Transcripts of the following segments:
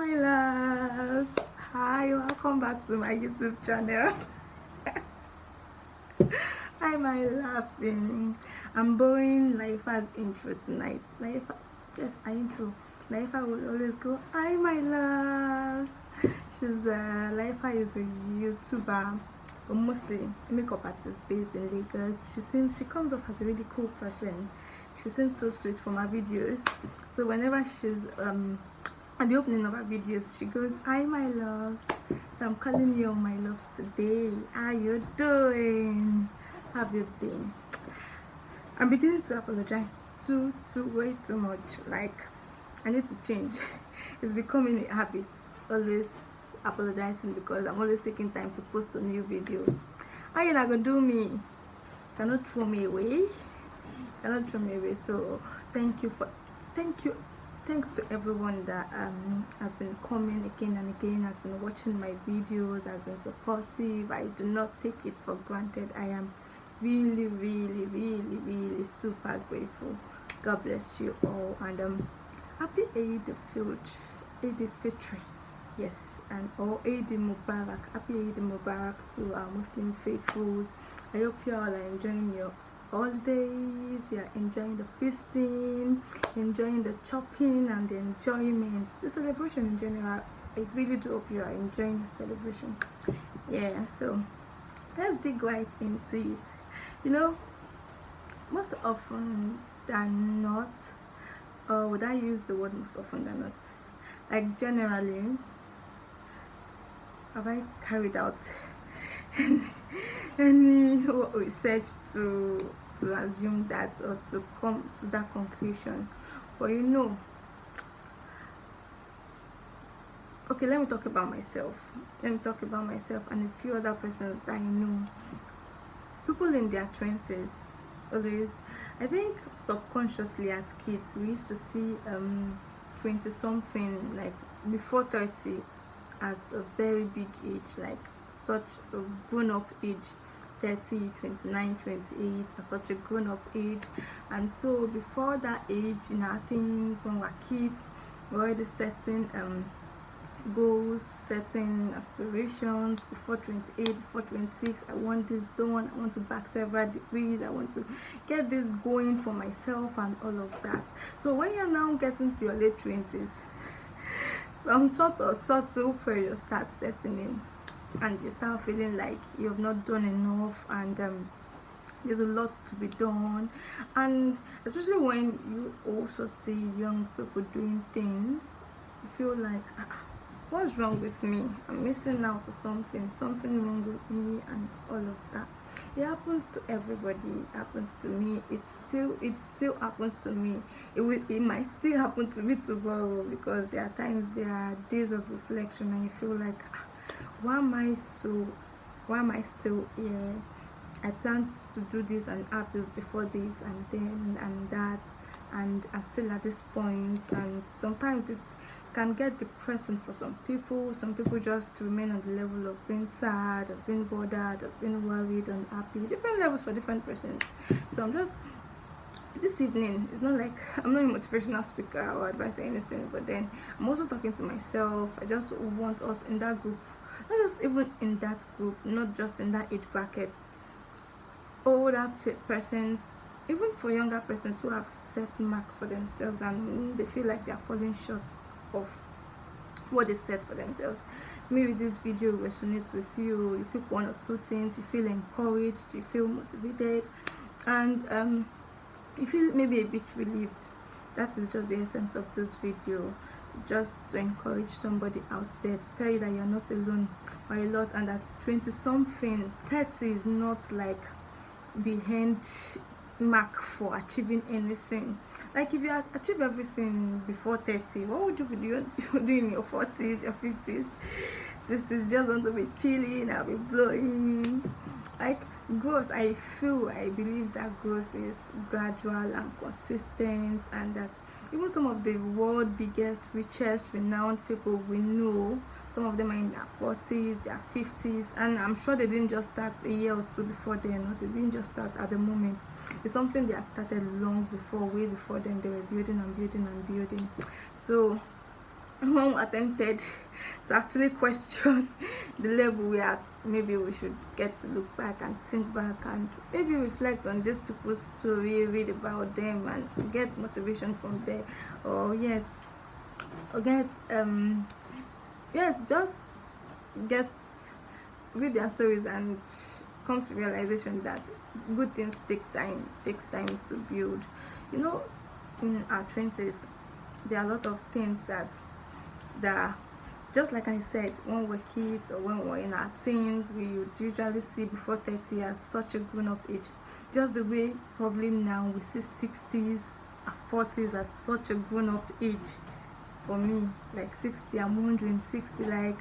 my loves. Hi, welcome back to my YouTube channel. Hi, my laughing. I'm borrowing Laifa's intro tonight. Laifa, yes, I intro. Laifa will always go, hi, my loves. Laifa is a YouTuber, but mostly a makeup artist based in Lagos. She comes off as a really cool person. She seems so sweet from her videos. So whenever she's at the opening of her videos, she goes, hi, my loves. So I'm calling you my loves today. How you doing? How have you been? I'm beginning to apologize way too much. Like, I need to change. It's becoming a habit, always apologizing because I'm always taking time to post a new video. How you not gonna do me? Cannot throw me away. So thanks to everyone that has been coming again and again, has been watching my videos, has been supportive. I do not take it for granted. I am really super grateful. God bless you all, and happy Eid al-Fitr, yes, and Eid Mubarak. Happy Eid Mubarak to our Muslim faithfuls. I hope you all are enjoying your holidays, you're enjoying the feasting, enjoying the chopping and the enjoyment, the celebration in general. I really do hope you are enjoying the celebration. Yeah, so let's dig right into it. You know, most often than not, or would I use the word most often than not, like generally, have I carried out any research to assume that or to come to that conclusion? But you know, okay, let me talk about myself and a few other persons that I know. People in their 20s always, I think subconsciously as kids, we used to see 20 something, like before 30, as a very big age, like such a grown-up age. 30, 29, 28 are such a grown-up age. And so before that age, in our things, when we're kids, we're already setting goals, setting aspirations. Before 28, before 26, I want this done, I want to back several degrees, I want to get this going for myself and all of that. So when you're now getting to your late 20s, some sort of subtle pressure starts setting in, and you start feeling like you have not done enough, and there's a lot to be done. And especially when you also see young people doing things, you feel like, what's wrong with me? I'm missing out on something wrong with me, and all of that. It happens to everybody. It happens to me. It still happens to me. It might still happen to me tomorrow, because there are days of reflection, and you feel like, why am I still here? I planned to do this and have this before this, and then and that, and I'm still at this point. And sometimes it can get depressing for some people. Some people just remain on the level of being sad, of being bothered, of being worried, and happy. Different levels for different persons. So I'm just, this evening, it's not like I'm not a motivational speaker or advice or anything, but then I'm also talking to myself. I just want us in that group, not just even in that group, not just in that age bracket, older persons, even for younger persons who have set marks for themselves and they feel like they are falling short of what they've set for themselves. Maybe this video resonates with you. You pick one or two things, you feel encouraged, you feel motivated, and you feel maybe a bit relieved. That is just the essence of this video, just to encourage somebody out there, to tell you that you're not alone by a lot, and that 20 something, 30 is not like the end mark for achieving anything. Like, if you achieve everything before 30, what would you be doing in your 40s, your 50s, 60s? Just want to be chilling, I'll be blowing. Like, growth, I believe that growth is gradual and consistent, and that even some of the world's biggest, richest, renowned people we know, some of them are in their 40s, their 50s, and I'm sure they didn't just start a year or two before then, or they didn't just start at the moment. It's something they had started long before, way before then. They were building and building and building. So mom attempted to actually question the level we're at. Maybe we should get to look back and think back and maybe reflect on these people's story, read about them and get motivation from there. Or yes, or get yes, just get read their stories and come to realization that good things takes time to build. You know, in our 20s there are a lot of things that just like I said, when we're kids or when we're in our teens, we would usually see before 30 as such a grown-up age. Just the way probably now we see 60s and 40s as such a grown-up age. For me, like 60, I'm wondering 60, like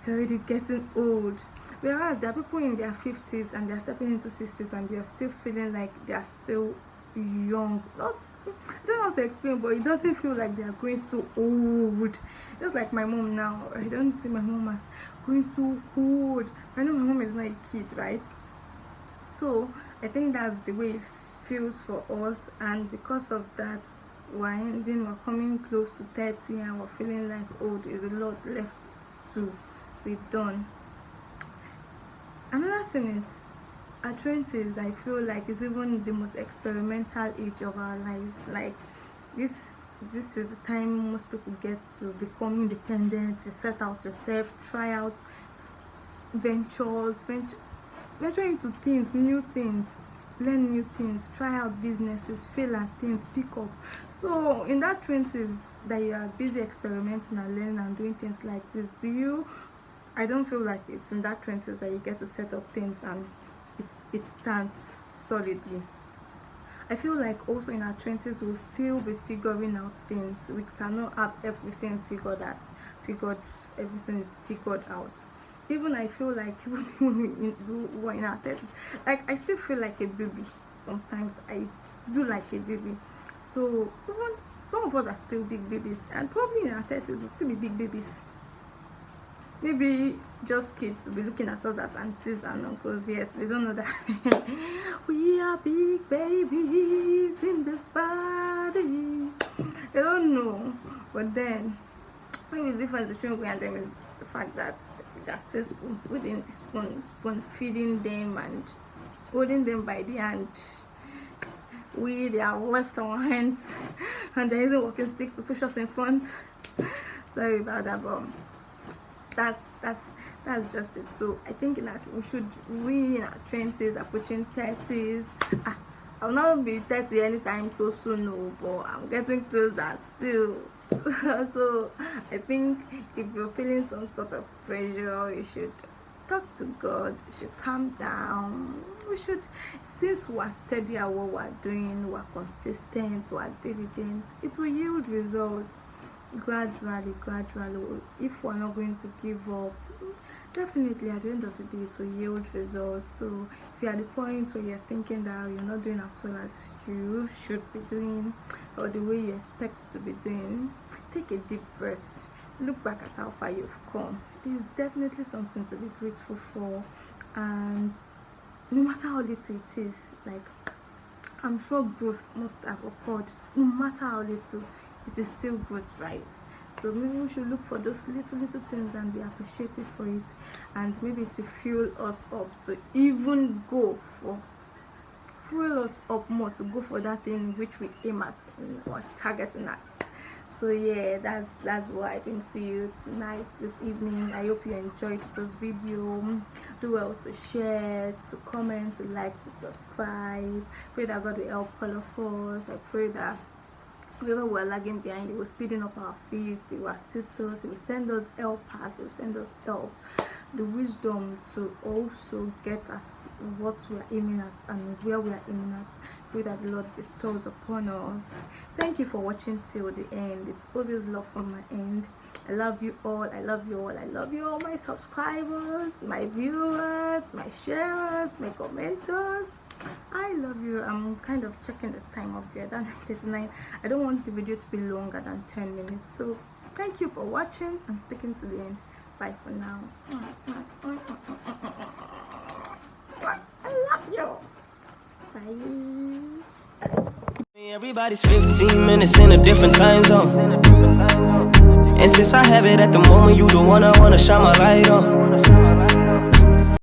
you're already getting old. Whereas there are people in their 50s and they're stepping into 60s and they're still feeling like they're still young. Not, I don't know how to explain, but it doesn't feel like they're going so old. Just like my mom now, I don't see my mom as going so old. I know my mom is not a kid, right? So I think that's the way it feels for us, and because of that, we're coming close to 30 and we're feeling like, oh, there's a lot left to be done. Another thing is, our 20s, I feel like, is even the most experimental age of our lives. Like this this is the time most people get to become independent, to set out yourself, try out venture into things, new things, learn new things, try out businesses, fail at things, pick up. So in that 20s that you are busy experimenting and learning and doing things like this, I don't feel like it's in that 20s that you get to set up things and it stands solidly. I feel like also in our 20s we'll still be figuring out things. We cannot have everything figured out. Even I feel like even when we were in our 30s, like I still feel like a baby. Sometimes I do like a baby. So even some of us are still big babies, and probably in our 30s we'll still be big babies. Maybe just kids will be looking at us as aunties and uncles, yet they don't know that we are big babies in this body. They don't know. But then maybe the difference between we and them is the fact that they're still spoon feeding them and holding them by the hand. They are left our hands and they're using walking stick to push us in front. Sorry about that, but that's just it. So I think we in our 20s approaching 30s, I'll not be 30 anytime so soon, no, but I'm getting closer still. So I think if you're feeling some sort of pressure, you should talk to God, you should calm down. Since we're steady at what we're doing, we're consistent, we're diligent, it will yield results gradually. If we're not going to give up, definitely at the end of the day it will yield results. So if you're at the point where you're thinking that you're not doing as well as you should be doing or the way you expect to be doing, take a deep breath, look back at how far you've come. There's definitely something to be grateful for, and no matter how little it is, like I'm sure growth must have occurred. No matter how little, it is still growth, right? So maybe we should look for those little things and be appreciative for it, and maybe to fuel us up to even fuel us up more to go for that thing which we aim at or targeting at. So yeah, that's what I bring to you tonight, this evening. I hope you enjoyed this video. Do well to share, to comment, to like, to subscribe. Pray that God will help all of us. I pray that wherever we're lagging behind, He will speeding up our faith, He will assist us, He will send us helpers, He will send us help, the wisdom to also get at what we are aiming at and where we are aiming at. Pray that the Lord bestows upon us. Thank you for watching till the end. It's always love from my end. I love you all. I love you all. I love you all, my subscribers, my viewers, my sharers, my commenters. I love you. I'm kind of checking the time up there, than 39. I don't want the video to be longer than 10 minutes. So thank you for watching and sticking to the end. Bye for now. I love you. Bye. Everybody's 15 minutes in a different time zone. And since I have it at the moment, you the one I wanna shine my light on.